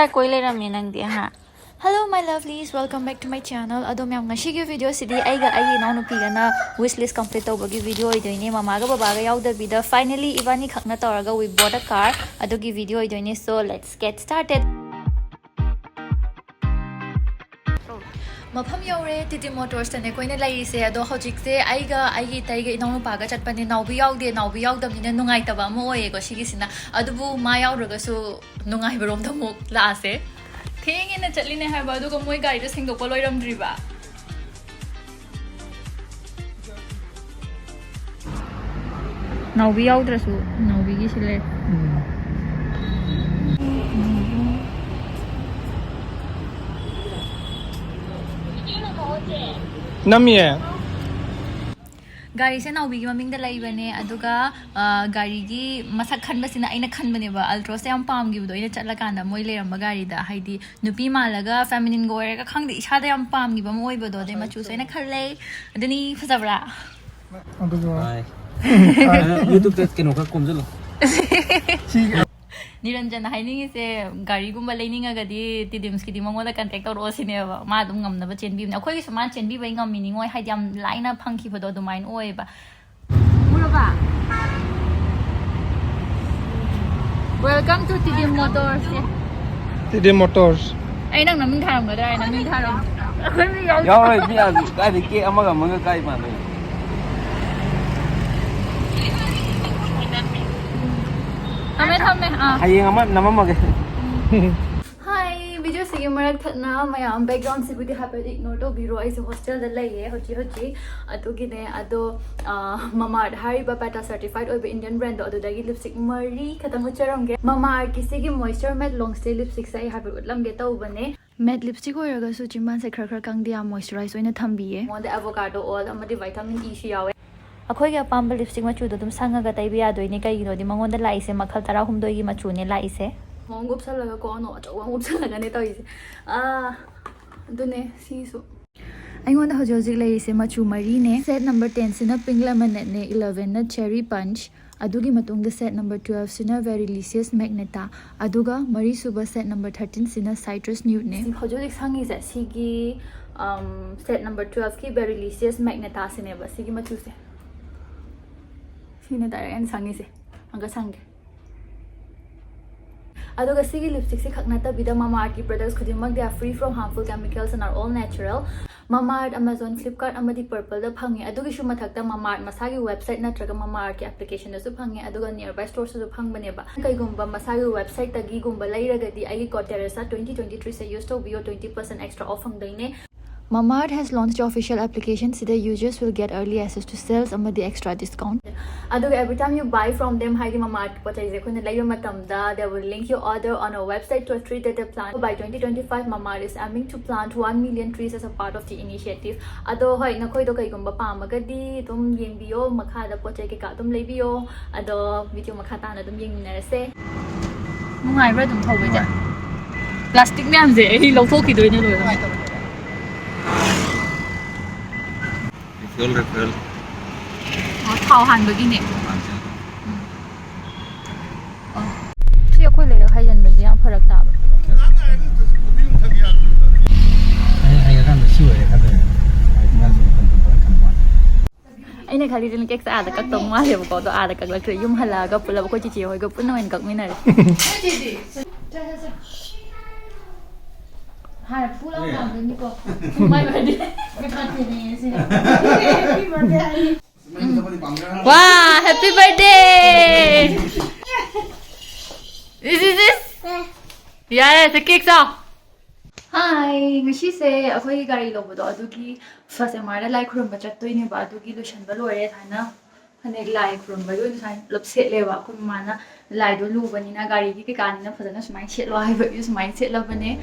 koi leram ni nang dia ha. Hello my lovelies, welcome back to my channel. Ado myam ngashigi video sidi aiga ai naunu pigana wishlist complete tawbagi video idoine mama ga baba ga yawda bida finally ibani khakna tawraga we bought a car adogi video idoine. So let's get started. Mafam yaure Tiddim Motors tane koina laise ado hojikse aiga aigi taiga inonu paga chatpani naubi yaudamina nungai taba mo oye go sigisina adubu ma yauraga su nungai barom da muk laase thengena chatline haiba adugo moi gari da singdokpa loiramdriba naubi yaudrasu naubi gi sile Namie gari se naubi gi maming da laibane aduga gari gi masak khanba sina aina khanbane ba Altroz yam pam gi do ina chatla kanda moi leram gari da haidi nupi malaga feminine gore ka khangdi isa da yam pam gi ba moi ba do de machu se na khalle adini phasabra aduga YouTube te keno ka komjalo Niranjan se gari gumba leininga gadi Tiddims ki di mangoda contact tawro sine ba ma dum ngamna ba chenbi na khoi su ma chenbi ba ngam mini ngoi hai jam laina phangki ba do main oi ba muraba Welcome to Tiddim Motors Tiddim Motors ai nang naming tharam ga dai naming tharam khoi mi yaw oi bi a kai de ke amaga manga kai ma ne Thame hayeng ama namamage Hi, video sige marak thna mayam background se budi happy ignore to biro ai se hostel da laiye hochi atu gine ado mama hari ba pata certified oi Indian brand do adu dagi lipstick mari khatam charam ge mama kisi gi moisture matte long stay lipstick sai happy utlam ge tau bane matte lipstick oi raga su chimban se khar khar kang dia moisturize oina thambiye mon the avocado oil amadi vitamin E shi yawe अखोई के पांबल lipstick मचू दो तुम संगा तैबी यादोइने कईनो दि मंगोंदा लाइसे मखल तरा हुमदोई गी मचूने लाइसे मंगुप सलगा कोनो अचौंगुप सलगा ने तोइसे दुने सीसु अइगोंदा हजोजिक लाइसे मचू मरी ने सेट नंबर 10 सिना पिंक लेमन ने 11 ना चेरी पंच अदुगी मतुंग सेट नंबर 12 सिना वेरिलिशियस मैग्नेटा अदुगा मरी सुबह सेट नंबर 13 सिना साइट्रस न्यूट ने हजोजिक संगी से सीगी सेट नंबर 12 की वेरिलिशियस मैग्नेटा सिने बस सीगी मचू से Sine tara yan sangi se anga sange adoga sigi lipstick se khakna ta bida Mamaearth ki products khudimak they are free from harmful chemicals and are all natural Mamaearth Amazon Flipkart amadi Purple da phangi adugi shu mathakta Mamaearth masagi website natraga Mamaearth ki application da su phangi aduga nearby stores su phangbane ba kai gumba masagi website tagi gumba lairagadi ai ko Teresa 2023 se use to bio 20% extra off hangdaine Mamaearth has launched the official application so the users will get early access to sales and the extra discount. Every time you buy from them, they will link your order on our website to a tree that they plant. By 2025, Mamaearth is aiming to plant 1 million trees as a part of the initiative. Plastic refill thao han begini thì khoi le hai jan ben yang pharak ta ba ai ga na siwe ka de ai ga so kan wa ai ne khali din kek sa da kak tong ma le ko to a da kak la thre yum hala ga pula ko chi chi hoi ga pun wen kak mina hai pula ma de ni ko mai ba de me khati ne se happy birthday wow happy birthday this yes the cake sao hi ngashi se akhoi gari lo bodo adugi first amara lai khrum ba chattoi ne ba adugi lotion ba lore thana hanek lai khrum ba yun sai lop set le ba kun mana lai do lu bani na gari ki ka ni na phadana smai set lo hai ba yu smai set lo bane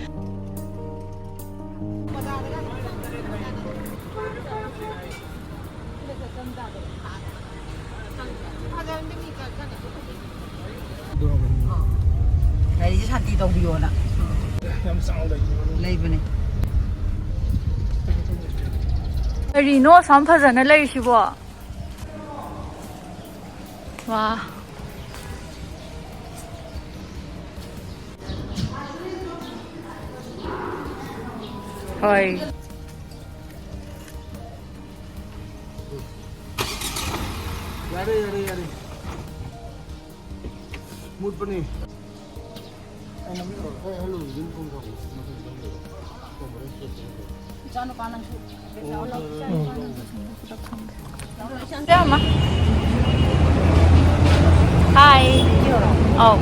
Này chứ thật đi đâu đi rồi nè. Em sao đây? Lấy bên này. Rino sam phajana lai sibo wa ꯍꯣꯏ Yare yare yare. Mood pani. Ay nami ro. Ay hello din kung ko. Hi. Oh.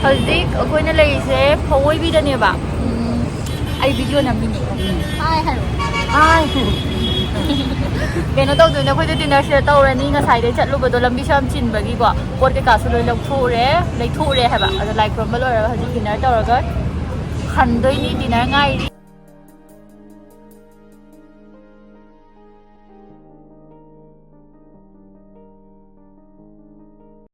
Hꯧzik ꯑꯩꯈꯣꯏꯅ ꯂꯩꯔꯤꯁꯦ ꯐꯧꯋꯩꯕꯤꯗꯅꯦꯕ ꯑꯩ video ꯅꯝꯃꯤꯅꯦ ꯍꯥꯏ ꯍꯥꯏꯔꯣ ꯍꯥꯏ ꯀꯩꯅꯣ ꯇꯧꯗꯣꯏꯅꯦ ꯑꯩꯈꯣꯏꯗꯣ ꯗꯤꯅꯔꯁꯤꯗ ꯇꯧꯔꯅꯤ ꯉꯁꯥꯏꯗꯩ ꯆꯠꯂꯨꯕꯗꯣ ꯂꯝꯕꯤꯁꯨ ꯌꯥꯝ ꯆꯤꯟꯕꯒꯤꯀꯣ ꯄꯣꯠ ꯀꯩꯀꯥꯁꯨ ꯂꯣꯏ ꯂꯩꯊꯣꯛꯎꯔꯦ ꯍꯥꯏꯕ ꯑꯗꯣ ꯂꯥꯏ ꯈꯨꯔꯨꯝꯕ ꯂꯣꯏꯔꯒ ꯍꯧꯖꯤꯛ ꯗꯤꯅꯔ ꯇꯧꯔꯒ ꯍꯟꯗꯣꯏꯅꯤ ꯗꯤꯅꯔ ꯉꯥꯏꯔꯤ